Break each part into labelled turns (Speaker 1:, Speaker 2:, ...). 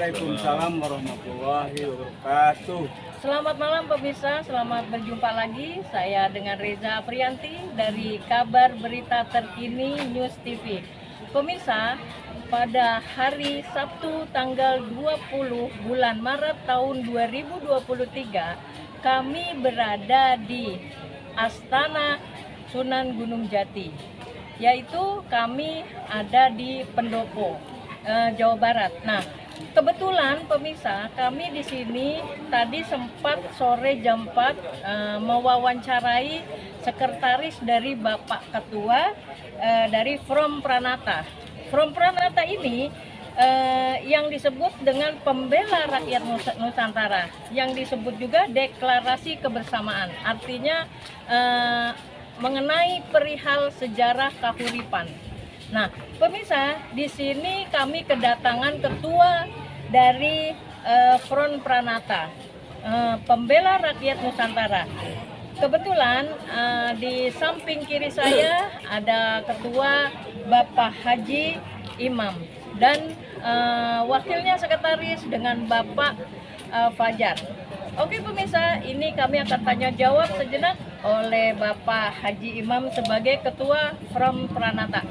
Speaker 1: Waalaikumsalam warahmatullahi wabarakatuh.
Speaker 2: Selamat malam pemirsa, selamat berjumpa lagi. Saya dengan Reza Aprianti dari Kabar Berita Terkini News TV. Pemirsa, pada hari Sabtu tanggal 20 bulan Maret tahun 2023, kami berada di Astana Sunan Gunung Jati, yaitu kami ada di Pendopo, Jawa Barat. Nah, kebetulan pemirsa, kami di sini tadi sempat sore jam 4 mewawancarai sekretaris dari Bapak Ketua dari From Pranata. From Pranata ini yang disebut dengan Pembela Rakyat Nusantara, yang disebut juga deklarasi kebersamaan, artinya mengenai perihal sejarah kahuripan. Nah, pemirsa, di sini kami kedatangan ketua dari Front Pranata, Pembela Rakyat Nusantara. Kebetulan di samping kiri saya ada ketua Bapak Haji Imam dan wakilnya sekretaris dengan Bapak Fajar. Oke pemirsa, ini kami akan tanya jawab sejenak oleh Bapak Haji Imam sebagai ketua Front Pranata.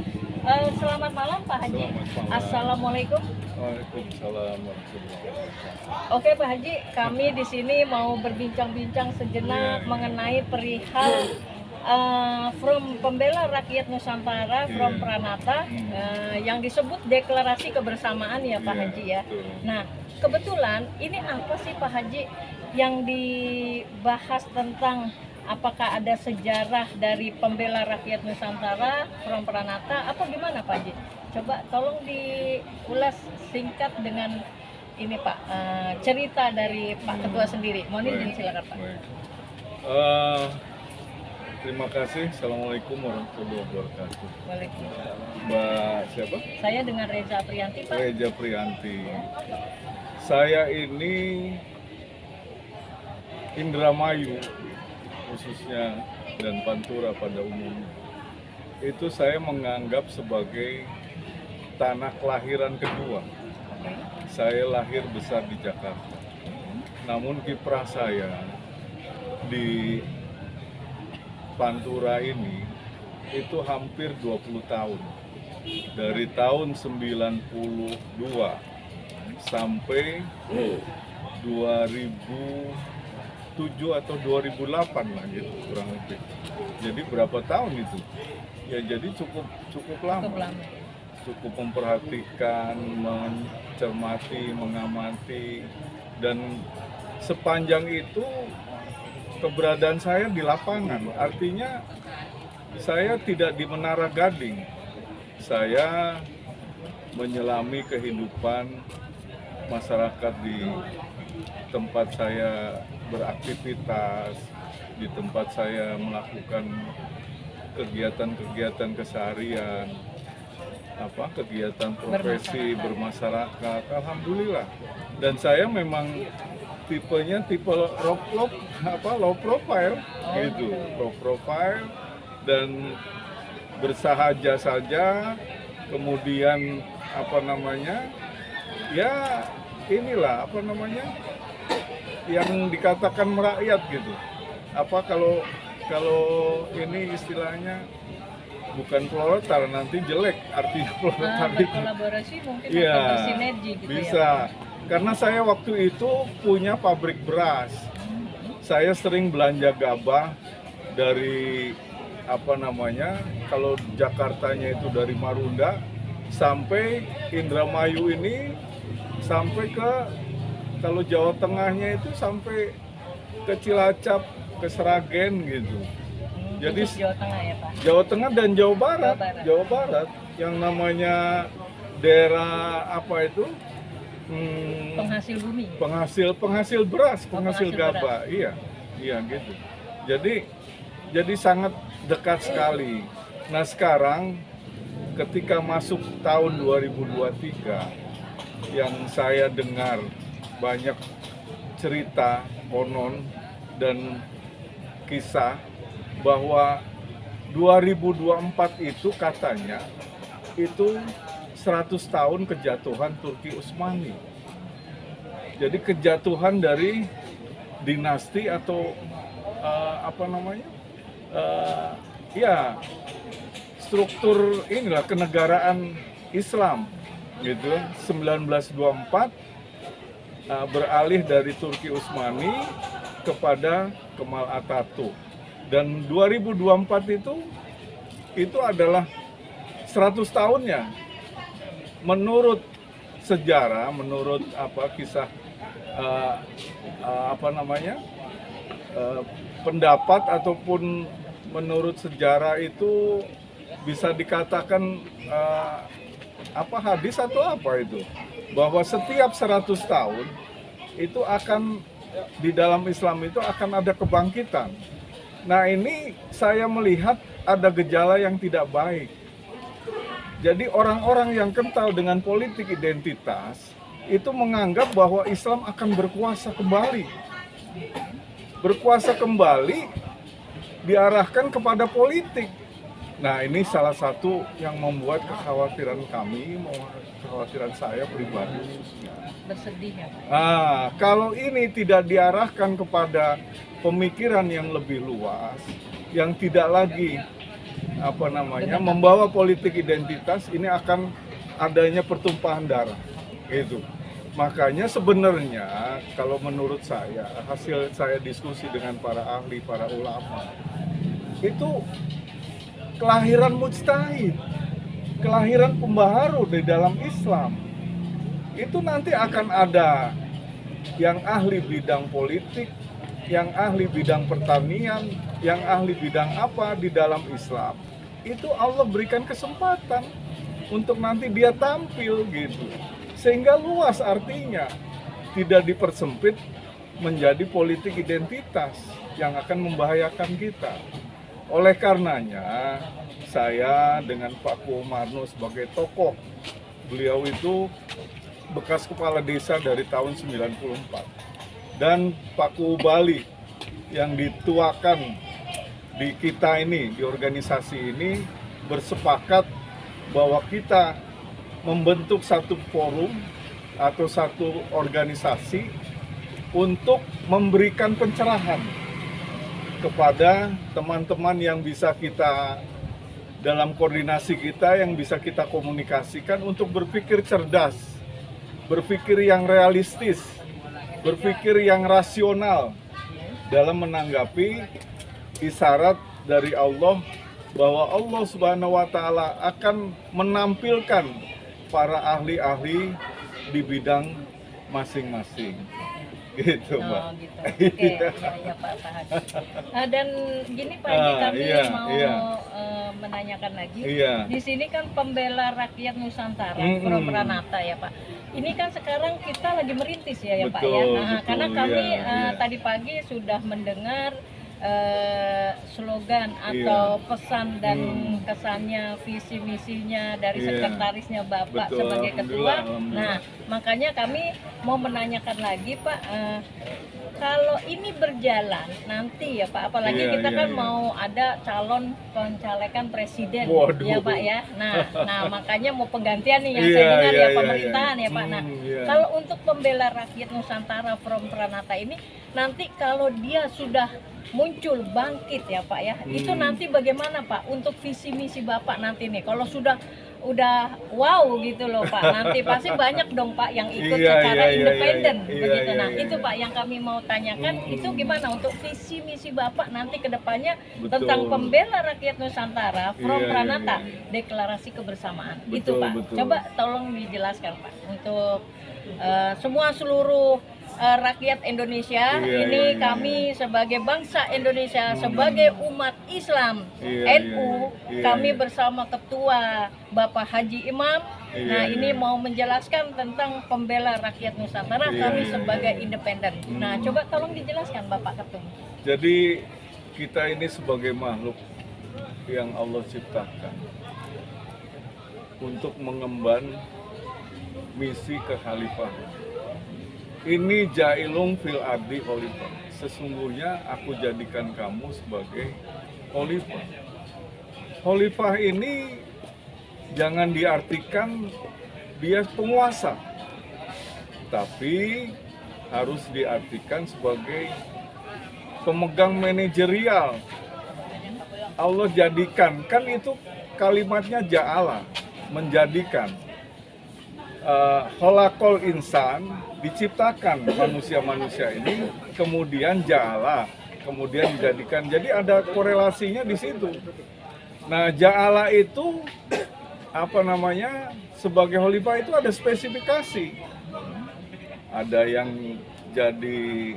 Speaker 2: Selamat malam Pak Haji. Assalamualaikum.
Speaker 1: Waalaikumsalam warahmatullahi wabarakatuh.
Speaker 2: Oke Pak Haji, kami di sini mau berbincang-bincang sejenak mengenai perihal From Pembela Rakyat Nusantara, From Pranata, yang disebut deklarasi kebersamaan ya Pak Haji ya. Nah, kebetulan ini apa sih Pak Haji yang dibahas tentang apakah ada sejarah dari Pembela Rakyat Nusantara, From Pranata, apa gimana Pak Haji? Coba tolong diulas singkat dengan ini Pak, cerita dari Pak Ketua sendiri. Mohon izin silakan Pak.
Speaker 1: Terima kasih. Assalamualaikum warahmatullahi wabarakatuh.
Speaker 2: Waalaikumsalam.
Speaker 1: Mbak siapa?
Speaker 2: Saya dengan Reza Aprianti Pak.
Speaker 1: Reza Prianti. Saya ini Indramayu khususnya dan Pantura pada umumnya itu saya menganggap sebagai tanah kelahiran kedua. Saya lahir besar di Jakarta, namun kiprah saya di Pantura ini itu hampir 20 tahun, dari tahun 92 sampai 2007 atau 2008 lah gitu kurang lebih. Jadi berapa tahun itu? Ya jadi cukup lama. Cukup memperhatikan, mencermati, mengamati, dan sepanjang itu keberadaan saya di lapangan. Artinya saya tidak di Menara Gading. Saya menyelami kehidupan masyarakat di tempat saya beraktivitas, di tempat saya melakukan kegiatan-kegiatan keseharian, kegiatan profesi bermasyarakat. Alhamdulillah. Dan saya memang tipenya tipe low profile gitu, low profile dan bersahaja saja. Kemudian ya inilah yang dikatakan merakyat gitu. Kalau ini istilahnya bukan proletar, nanti jelek artinya proletar itu.
Speaker 2: Kolaborasi mungkin
Speaker 1: Iya,
Speaker 2: atau bersinergi gitu
Speaker 1: bisa.
Speaker 2: ya.
Speaker 1: Karena saya waktu itu punya pabrik beras. Saya sering belanja gabah dari kalau Jakartanya itu dari Marunda sampai Indramayu ini, sampai ke, kalau Jawa Tengahnya itu sampai ke Cilacap, ke Sragen gitu. Jadi
Speaker 2: Jawa Tengah ya Pak.
Speaker 1: Jawa Tengah dan Jawa Barat, yang namanya daerah
Speaker 2: Penghasil bumi.
Speaker 1: Penghasil beras, penghasil gabah. Iya gitu. Jadi sangat dekat sekali. Nah sekarang ketika masuk tahun 2023, yang saya dengar banyak cerita konon dan kisah bahwa 2024 itu katanya itu 100 tahun kejatuhan Turki Utsmani. Jadi kejatuhan dari dinasti atau apa namanya? Ya, struktur inilah kenegaraan Islam gitu. 1924 beralih dari Turki Utsmani kepada Kemal Atatürk. Dan 2024 itu adalah 100 tahunnya. Menurut sejarah, menurut kisah pendapat ataupun menurut sejarah itu bisa dikatakan hadis atau apa itu, bahwa setiap 100 tahun itu akan di dalam Islam itu akan ada kebangkitan. Nah, ini saya melihat ada gejala yang tidak baik. Jadi orang-orang yang kental dengan politik identitas itu menganggap bahwa Islam akan berkuasa kembali. Berkuasa kembali diarahkan kepada politik. Nah, ini salah satu yang membuat kekhawatiran kami, kekhawatiran saya pribadi.
Speaker 2: Bersedih ya Pak?
Speaker 1: Kalau ini tidak diarahkan kepada pemikiran yang lebih luas, yang tidak lagi membawa politik identitas, ini akan adanya pertumpahan darah. Gitu. Makanya sebenarnya kalau menurut saya, hasil saya diskusi dengan para ahli, para ulama, itu kelahiran mujtahid, kelahiran pembaharu di dalam Islam. Itu nanti akan ada yang ahli bidang politik, yang ahli bidang pertanian, yang ahli bidang apa di dalam Islam. Itu Allah berikan kesempatan untuk nanti dia tampil gitu. Sehingga luas artinya, tidak dipersempit menjadi politik identitas yang akan membahayakan kita. Oleh karenanya, saya dengan Pak Kuomarno sebagai tokoh, beliau itu bekas kepala desa dari tahun 94. Dan Pak Kuobali yang dituakan di kita ini, di organisasi ini, bersepakat bahwa kita membentuk satu forum atau satu organisasi untuk memberikan pencerahan kepada teman-teman yang bisa kita dalam koordinasi kita, yang bisa kita komunikasikan untuk berpikir cerdas, berpikir yang realistis, berpikir yang rasional dalam menanggapi isyarat dari Allah bahwa Allah Subhanahu wa Ta'ala akan menampilkan para ahli-ahli di bidang masing-masing. Gitu, Mbak.
Speaker 2: Gitu. Oke, ya Pak Haji. Dan gini Pak Haji, kami mau menanyakan lagi. Di sini kan Pembela Rakyat Nusantara, From Pranata ya Pak. Ini kan sekarang kita lagi merintis ya Pak ya. Nah, karena kami tadi pagi sudah mendengar slogan atau pesan dan kesannya, visi misinya dari sekretarisnya Bapak sebagai ketua. Nah, makanya kami mau menanyakan lagi Pak, kalau ini berjalan nanti ya Pak, apalagi kita kan mau ada calon pencalekan presiden. Ya Pak ya. Nah makanya mau penggantian nih yang saya dengar ya pemerintahan ya Pak. Nah, kalau untuk Pembela Rakyat Nusantara From Pranata ini nanti kalau dia sudah muncul bangkit ya Pak ya, itu nanti bagaimana Pak untuk visi misi Bapak nanti nih kalau udah wow gitu loh Pak, nanti pasti banyak dong Pak yang ikut secara independen begitu. Nah itu Pak yang kami mau tanyakan, itu gimana untuk visi misi Bapak nanti kedepannya tentang Pembela Rakyat Nusantara From Pranata, deklarasi kebersamaan. Itu Pak, coba tolong dijelaskan Pak untuk semua seluruh rakyat Indonesia, kami sebagai bangsa Indonesia, sebagai umat Islam NU, kami bersama Ketua Bapak Haji Imam. Nah ini mau menjelaskan tentang Pembela Rakyat Nusantara, kami sebagai independen. Nah coba tolong dijelaskan Bapak Ketum.
Speaker 1: Jadi kita ini sebagai makhluk yang Allah ciptakan untuk mengemban misi kekhalifahan. Ini jailung fil ardi khalifah. Sesungguhnya aku jadikan kamu sebagai khalifah. Khalifah ini jangan diartikan dia penguasa, tapi harus diartikan sebagai pemegang manajerial. Allah jadikan, kan itu kalimatnya ja'ala, menjadikan. Khalaqal insan, diciptakan manusia-manusia ini, kemudian ja'ala, kemudian dijadikan. Jadi ada korelasinya di situ. Nah, ja'ala itu sebagai khalifah itu ada spesifikasi. Ada yang jadi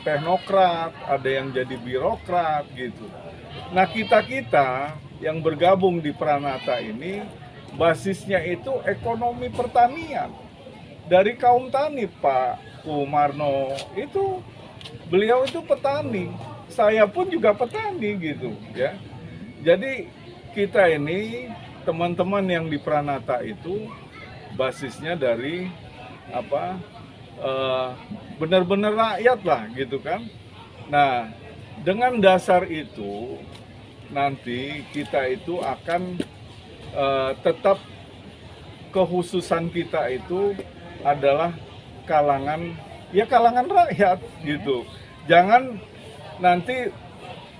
Speaker 1: teknokrat, ada yang jadi birokrat gitu. Nah, kita yang bergabung di Pranata ini basisnya itu ekonomi pertanian. Dari kaum tani, Pak Kumarno itu, beliau itu petani. Saya pun juga petani gitu ya. Jadi kita ini teman-teman yang di Pranata itu basisnya dari benar-benar rakyat lah gitu kan. Nah, dengan dasar itu nanti kita itu akan tetap kekhususan kita itu adalah kalangan rakyat gitu. Jangan nanti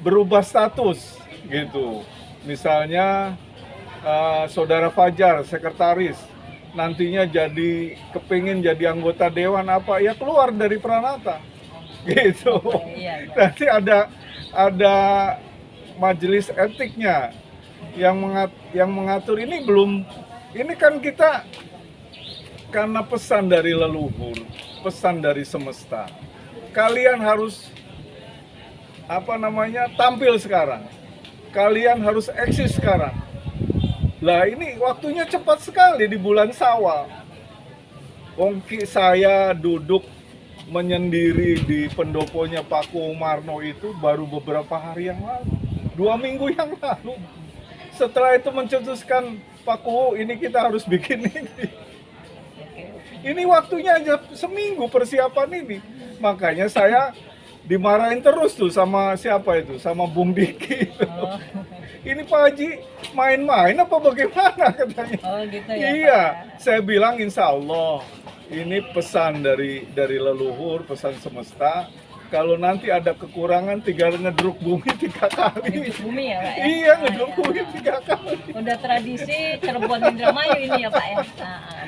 Speaker 1: berubah status gitu. Misalnya Saudara Fajar, sekretaris, nantinya kepingin jadi anggota dewan ya keluar dari Pranata gitu.
Speaker 2: Iya.
Speaker 1: Nanti ada majelis etiknya yang mengatur ini ini kan kita karena pesan dari leluhur, pesan dari semesta. Kalian harus tampil sekarang. Kalian harus eksis sekarang. Lah ini waktunya cepat sekali di bulan Syawal. Saya duduk menyendiri di pendoponya Pak Kumarno itu baru beberapa hari yang lalu, 2 minggu yang lalu. Setelah itu mencetuskan, Pak Kuhu, ini kita harus bikin ini. Ini waktunya aja seminggu persiapan ini. Makanya saya dimarahin terus tuh sama siapa itu, sama Bung Diki. Ini Pak Haji main-main apa bagaimana katanya?
Speaker 2: Oh gitu ya.
Speaker 1: Iya,
Speaker 2: Pak.
Speaker 1: saya bilang insya Allah ini pesan dari leluhur, pesan semesta. Kalau nanti ada kekurangan, tinggal ngedruk bumi 3 kali.
Speaker 2: Ngedruk bumi ya Pak ya?
Speaker 1: Iya, ngedruk bumi 3 kali.
Speaker 2: Udah tradisi Cirebon Indramayu ini ya Pak ya?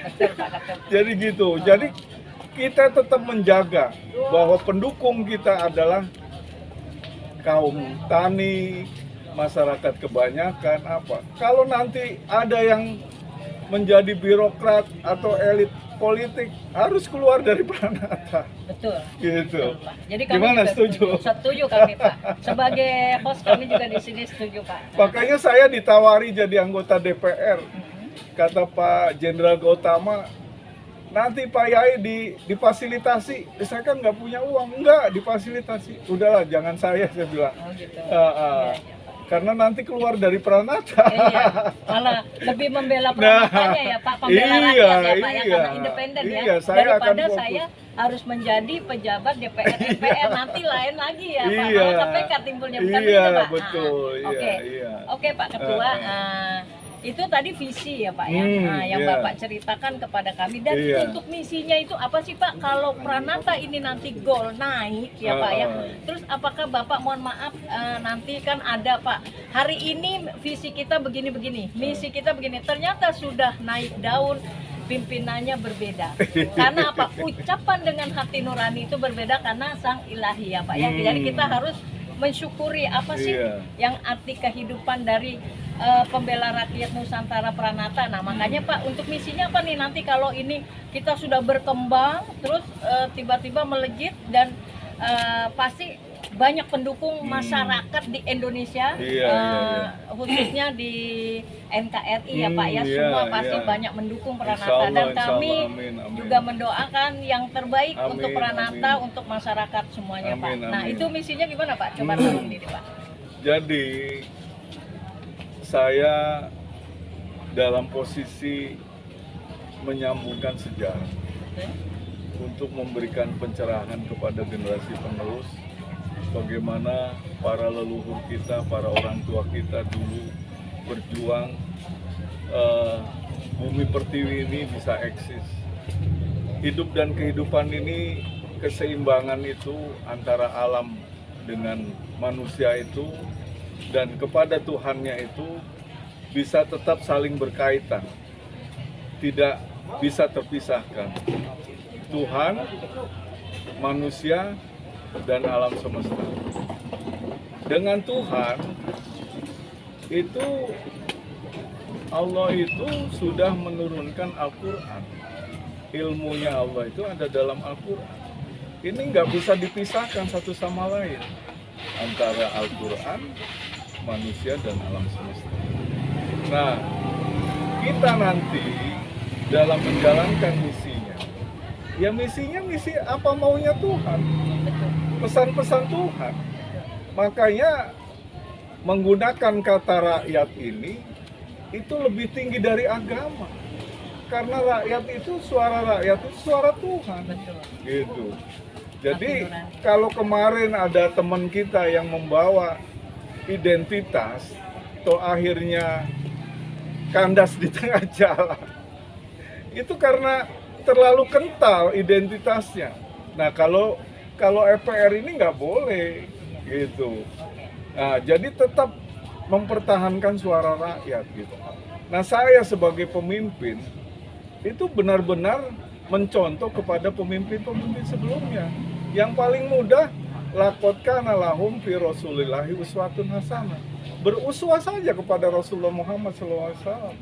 Speaker 2: Betul Pak, betul.
Speaker 1: Jadi gitu, jadi kita tetap menjaga bahwa pendukung kita adalah kaum tani, masyarakat kebanyakan Kalau nanti ada yang menjadi birokrat atau elit politik, harus keluar dari Pranata.
Speaker 2: Betul.
Speaker 1: Gitu.
Speaker 2: Betul, Pak. Jadi kami
Speaker 1: Gimana,
Speaker 2: juga
Speaker 1: setuju?
Speaker 2: Setuju kami Pak. Sebagai host kami juga di sini setuju Pak.
Speaker 1: Makanya saya ditawari jadi anggota DPR. Kata Pak Jenderal Gautama, nanti Pak Yai difasilitasi. Saya kan nggak punya uang. Enggak, difasilitasi. Udahlah, jangan saya bilang.
Speaker 2: Oh gitu.
Speaker 1: Iya. Karena nanti keluar dari Pranata.
Speaker 2: Iya, malah lebih membela Pranatanya ya Pak, pembela rakyat ya Pak ya, karena independen ya. Daripada saya harus menjadi pejabat DPR MPR nanti lain lagi ya Pak, malah KPK timbulnya bukan
Speaker 1: iya,
Speaker 2: itu Pak.
Speaker 1: Betul,
Speaker 2: Oke.
Speaker 1: iya.
Speaker 2: Oke Pak Ketua, itu tadi visi ya Pak ya, yang Bapak ceritakan kepada kami. Dan untuk misinya itu apa sih Pak? Kalau Pranata ini nanti goal naik ya Pak ya, terus apakah Bapak, mohon maaf, nanti kan ada Pak, hari ini visi kita begini-begini, misi kita begini, ternyata sudah naik daun, pimpinannya berbeda. Karena apa? Ucapan dengan hati nurani itu berbeda karena sang ilahi ya Pak ya. Jadi kita harus mensyukuri apa sih yang arti kehidupan dari pembela rakyat Nusantara Pranata. Nah makanya Pak, untuk misinya apa nih nanti kalau ini kita sudah berkembang terus tiba-tiba melejit dan pasti banyak pendukung masyarakat di Indonesia, khususnya di NKRI ya Pak ya, semua pasti banyak mendukung Pranata, dan kami juga mendoakan yang terbaik untuk Pranata, untuk masyarakat semuanya Pak. Nah itu misinya gimana Pak? Coba tolong ini Pak.
Speaker 1: Jadi saya dalam posisi menyambungkan sejarah untuk memberikan pencerahan kepada generasi penerus bagaimana para leluhur kita, para orang tua kita dulu berjuang bumi pertiwi ini bisa eksis. hidup dan kehidupan ini, keseimbangan itu antara alam dengan manusia itu dan kepada Tuhannya itu bisa tetap saling berkaitan, tidak bisa terpisahkan. Tuhan, manusia, dan alam semesta. Dengan Tuhan itu, Allah itu sudah menurunkan Al-Quran. Ilmunya Allah itu ada dalam Al-Quran. Ini nggak bisa dipisahkan satu sama lain antara Al-Quran, manusia, dan alam semesta. Nah, kita nanti dalam menjalankan misinya, ya misinya misi apa maunya Tuhan, pesan-pesan Tuhan. Makanya menggunakan kata rakyat ini itu lebih tinggi dari agama, karena rakyat itu suara rakyat itu suara Tuhan.
Speaker 2: Betul.
Speaker 1: Gitu. Jadi kalau kemarin ada teman kita yang membawa identitas, toh akhirnya kandas di tengah jalan, itu karena terlalu kental identitasnya. Nah, kalau FPR ini nggak boleh gitu. Nah, jadi tetap mempertahankan suara rakyat gitu. Nah, saya sebagai pemimpin itu benar-benar mencontoh kepada pemimpin-pemimpin sebelumnya. Yang paling mudah, laqad kana lahum fi rasulillahi uswatun hasanah. Beruswah saja kepada Rasulullah Muhammad SAW.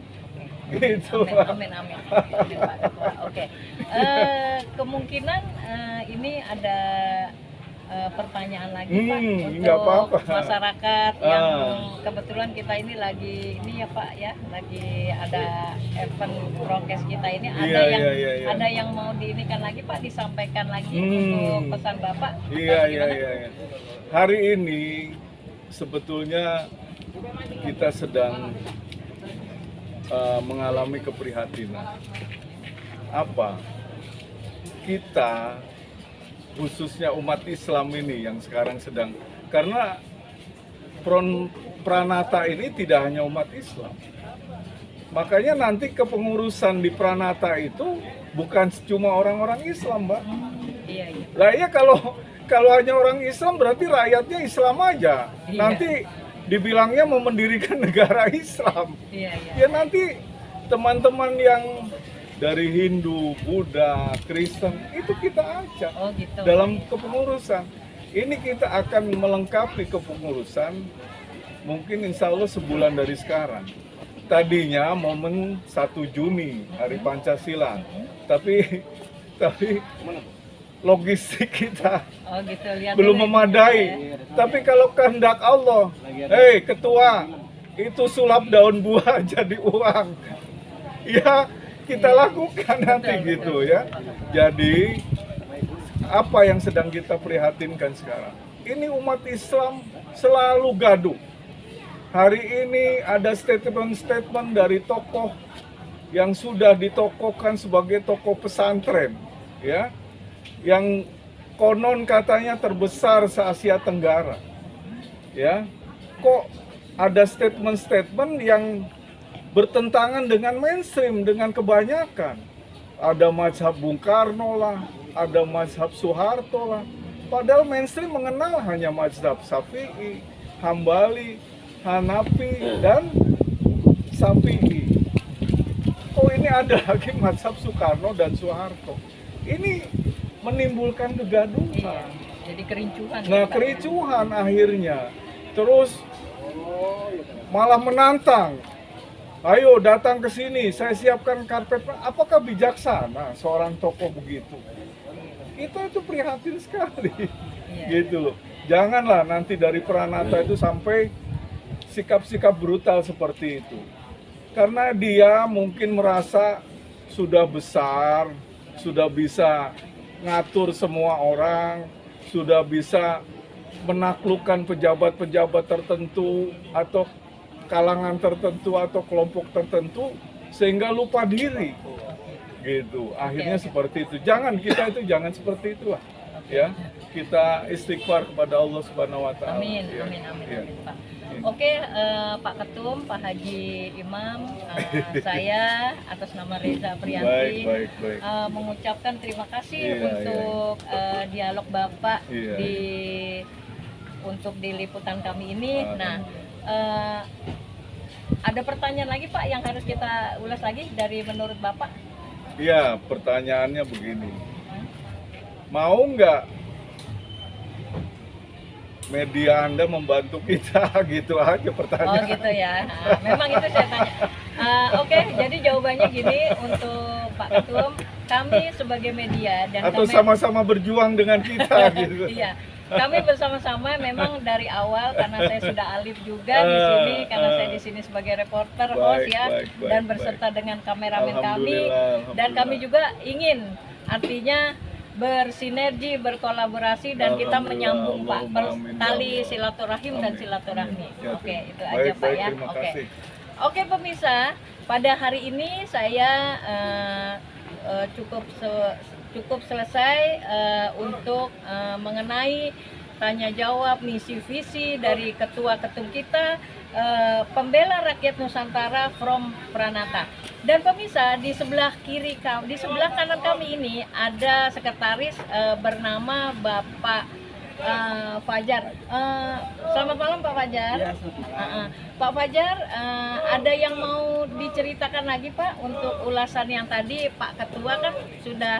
Speaker 1: Gitu.
Speaker 2: Amin, amin. Amin, Pak Ketua. Oke. Kemungkinan ini ada pertanyaan lagi, Pak,
Speaker 1: nggak
Speaker 2: untuk
Speaker 1: apa-apa.
Speaker 2: masyarakat yang kebetulan kita ini lagi ini ya Pak ya, lagi ada event prokes kita ini,
Speaker 1: Iya.
Speaker 2: ada yang mau diinikan lagi Pak, disampaikan lagi untuk pesan Bapak.
Speaker 1: Iya. Hari ini sebetulnya kita sedang mengalami keprihatinan. Apa? Kita, khususnya umat Islam ini yang sekarang sedang, karena Pranata ini tidak hanya umat Islam. Makanya nanti kepengurusan di Pranata itu bukan cuma orang-orang Islam, Mbak.
Speaker 2: Iya.
Speaker 1: Lah ya, kalau hanya orang Islam berarti rakyatnya Islam aja.
Speaker 2: Iya.
Speaker 1: Nanti dibilangnya mau mendirikan negara Islam.
Speaker 2: Iya.
Speaker 1: Ya nanti teman-teman yang dari Hindu, Buddha, Kristen itu kita ajak
Speaker 2: gitu.
Speaker 1: dalam kepengurusan. Ini kita akan melengkapi kepengurusan mungkin insya Allah sebulan dari sekarang. Tadinya momen 1 Juni hari Pancasila, tapi logistik kita
Speaker 2: Gitu. Lihat
Speaker 1: belum
Speaker 2: dulu
Speaker 1: memadai.
Speaker 2: ya.
Speaker 1: Tapi kalau kehendak Allah, ketua, itu sulap daun buah jadi uang. Ya, kita lakukan nanti gitu ya. Jadi apa yang sedang kita prihatinkan sekarang? Ini umat Islam selalu gaduh. Hari ini ada statement-statement dari tokoh yang sudah ditokohkan sebagai tokoh pesantren, ya, yang konon katanya terbesar se-Asia Tenggara, ya. Kok ada statement-statement yang bertentangan dengan mainstream, dengan kebanyakan? Ada mazhab Bung Karno lah, ada mazhab Soeharto lah. Padahal mainstream mengenal hanya mazhab Syafi'i, Hambali, Hanafi, dan Syafi'i. Oh, ini ada lagi mazhab Soekarno dan Soeharto. Ini menimbulkan kegaduhan.
Speaker 2: Iya. Jadi kericuhan.
Speaker 1: Nah, kericuhan akhirnya. Terus malah menantang. Ayo datang ke sini, saya siapkan karpet. Apakah bijaksana seorang tokoh begitu? Kita itu prihatin sekali.
Speaker 2: Iya.
Speaker 1: Gitu loh. Janganlah nanti dari Pranata itu sampai sikap-sikap brutal seperti itu. Karena dia mungkin merasa sudah besar, sudah bisa ngatur semua orang, sudah bisa menaklukkan pejabat-pejabat tertentu atau kalangan tertentu atau kelompok tertentu sehingga lupa diri. Gitu. Akhirnya seperti itu. Jangan, kita itu jangan seperti itulah. ya kita istighfar kepada Allah Subhanahu Wa Taala.
Speaker 2: Amin,
Speaker 1: Ya.
Speaker 2: amin, amin,
Speaker 1: Ya.
Speaker 2: amin, Pak. Oke, Pak Ketum, Pak Haji Imam, saya atas nama Reza Priyanti
Speaker 1: Baik.
Speaker 2: mengucapkan terima kasih
Speaker 1: Iya,
Speaker 2: untuk dialog Bapak
Speaker 1: Iya.
Speaker 2: untuk di liputan kami ini.
Speaker 1: Ah.
Speaker 2: Nah, ada pertanyaan lagi Pak yang harus kita ulas lagi dari menurut Bapak?
Speaker 1: Iya, pertanyaannya begini. Mau nggak media Anda membantu kita? Gitu aja
Speaker 2: Oh
Speaker 1: pertanyaan.
Speaker 2: gitu ya. Nah, memang itu saya tanya. Oke, jadi jawabannya gini untuk Pak Ketum, kami sebagai media dan
Speaker 1: Atau
Speaker 2: kami
Speaker 1: sama-sama berjuang dengan kita gitu.
Speaker 2: iya, kami bersama-sama memang dari awal karena saya sudah alif juga di sini karena saya di sini sebagai reporter host ya
Speaker 1: Baik,
Speaker 2: dan berserta dengan kameramen kami
Speaker 1: Alhamdulillah,
Speaker 2: dan kami juga ingin artinya bersinergi, berkolaborasi dan kita
Speaker 1: Alhamdulillah,
Speaker 2: menyambung Pak
Speaker 1: Allahumma amin, ya
Speaker 2: tali
Speaker 1: Allah.
Speaker 2: silaturahim dan
Speaker 1: Amin.
Speaker 2: silaturahmi.
Speaker 1: Ya,
Speaker 2: Oke, itu
Speaker 1: baik,
Speaker 2: aja Pak
Speaker 1: baik,
Speaker 2: ya.
Speaker 1: terima
Speaker 2: Oke.
Speaker 1: kasih.
Speaker 2: Oke pemirsa, pada hari ini saya cukup selesai untuk mengenai tanya jawab misi visi dari ketua ketum kita pembela rakyat Nusantara from Pranata. Dan pemirsa di sebelah di sebelah kanan kami ini ada sekretaris bernama Bapak Fajar. Selamat malam Pak Fajar.
Speaker 3: Ya,
Speaker 2: Pak Fajar, ada yang mau diceritakan lagi Pak untuk ulasan yang tadi Pak Ketua kan sudah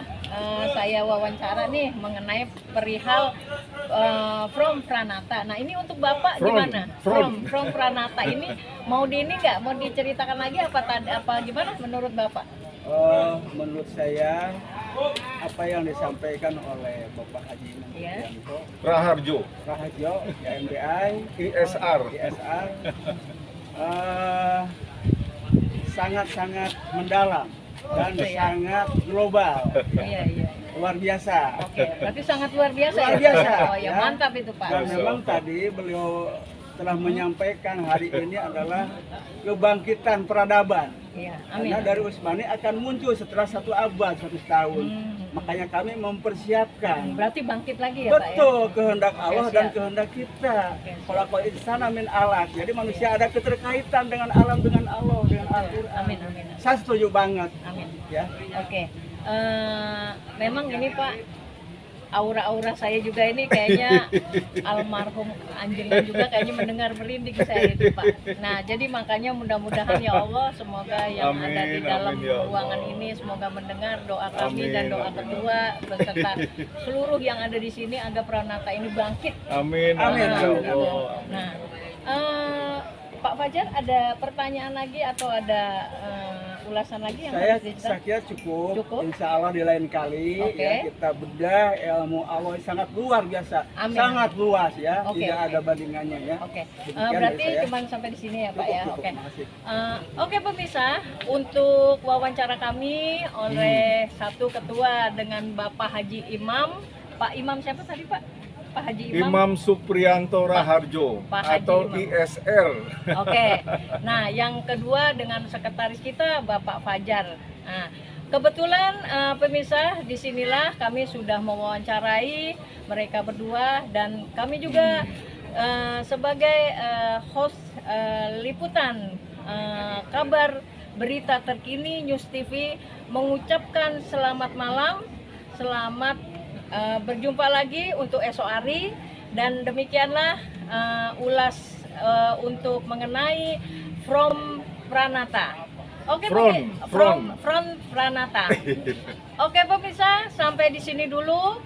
Speaker 2: saya wawancara nih mengenai perihal from Pranata. Nah ini untuk Bapak gimana? From Pranata ini mau di ini nggak? Mau diceritakan lagi apa gimana menurut Bapak?
Speaker 3: menurut saya apa yang disampaikan oleh Bapak Haji Imam
Speaker 2: Iya.
Speaker 3: Priyanto,
Speaker 1: Raharjo,
Speaker 3: Raharjo, MBI,
Speaker 1: ISR.
Speaker 3: ISR, sangat-sangat mendalam dan
Speaker 2: Gitu ya.
Speaker 3: sangat global,
Speaker 2: Iya.
Speaker 3: luar biasa.
Speaker 2: Oke, berarti sangat luar biasa
Speaker 3: Luar
Speaker 2: ya?
Speaker 3: biasa,
Speaker 2: Oh ya,
Speaker 3: ya.
Speaker 2: mantap itu Pak.
Speaker 3: Dan memang tadi beliau telah menyampaikan hari ini adalah kebangkitan peradaban.
Speaker 2: Iya, amin.
Speaker 3: Karena dari Usmani akan muncul setelah 1 abad, 1 tahun. Makanya kami mempersiapkan.
Speaker 2: Berarti bangkit lagi ya Pak ya?
Speaker 3: Betul, kehendak Allah
Speaker 2: Oke,
Speaker 3: dan
Speaker 2: siap.
Speaker 3: kehendak kita.
Speaker 2: Oke, siap.
Speaker 3: Kalau insana min alat, jadi manusia ada keterkaitan dengan alam, dengan Allah, dengan Al-Quran.
Speaker 2: Amin.
Speaker 3: Saya setuju banget,
Speaker 2: Amin.
Speaker 3: ya.
Speaker 2: Oke, memang ini Pak, aura-aura saya juga ini kayaknya almarhum Anjlingan juga kayaknya mendengar merinding saya itu Pak. Nah jadi makanya mudah-mudahan ya Allah semoga yang ada di
Speaker 1: Amin,
Speaker 2: dalam
Speaker 1: amin, ya Allah.
Speaker 2: ruangan ini semoga mendengar doa kami
Speaker 1: Amin,
Speaker 2: dan doa
Speaker 1: amin.
Speaker 2: ketua beserta seluruh yang ada di sini agar Pranata ini bangkit.
Speaker 1: Amin.
Speaker 3: Amin,
Speaker 1: Ya
Speaker 3: ya
Speaker 1: Allah.
Speaker 3: Allah.
Speaker 2: Nah, Pak Fajar ada pertanyaan lagi atau ada ulasan lagi yang
Speaker 3: Saya
Speaker 2: harus diceritakan?
Speaker 3: kira cukup.
Speaker 2: Cukup?
Speaker 3: Insya Allah di lain kali
Speaker 2: Oke.
Speaker 3: ya kita bedah ilmu Allah sangat luar biasa,
Speaker 2: Amin.
Speaker 3: sangat luas ya,
Speaker 2: Oke,
Speaker 3: tidak
Speaker 2: oke.
Speaker 3: ada bandingannya ya.
Speaker 2: Oke,
Speaker 3: Demikian
Speaker 2: berarti
Speaker 3: dari saya.
Speaker 2: cuma sampai di sini ya Pak ya.
Speaker 3: Cukup,
Speaker 2: Oke.
Speaker 3: makasih.
Speaker 2: Oke pemirsa, untuk wawancara kami oleh satu ketua dengan Bapak Haji Imam, Pak Imam siapa tadi Pak? Pak Haji Imam.
Speaker 1: Imam Supriyanto Raharjo
Speaker 2: Pak Haji
Speaker 1: atau
Speaker 2: Imam.
Speaker 1: ISR.
Speaker 2: Oke. Nah, yang kedua dengan sekretaris kita Bapak Fajar. Nah, kebetulan pemirsa disinilah kami sudah mewawancarai mereka berdua dan kami juga sebagai host liputan kabar berita terkini News TV mengucapkan selamat malam, selamat berjumpa lagi untuk esok hari dan demikianlah ulas untuk mengenai From Pranata. Oke,
Speaker 1: From
Speaker 2: Pranata. Oke pemirsa, sampai di sini dulu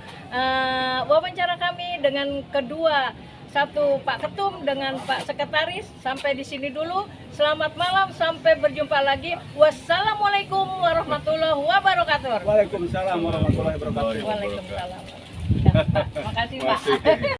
Speaker 2: wawancara kami dengan kedua satu Pak Ketum dengan Pak Sekretaris. Sampai di sini dulu. Selamat malam, sampai berjumpa lagi. Wassalamualaikum warahmatullahi wabarakatuh.
Speaker 3: Waalaikumsalam warahmatullahi wabarakatuh.
Speaker 2: Waalaikumsalam. Ya, Pak. Makasih Pak.
Speaker 1: Masih.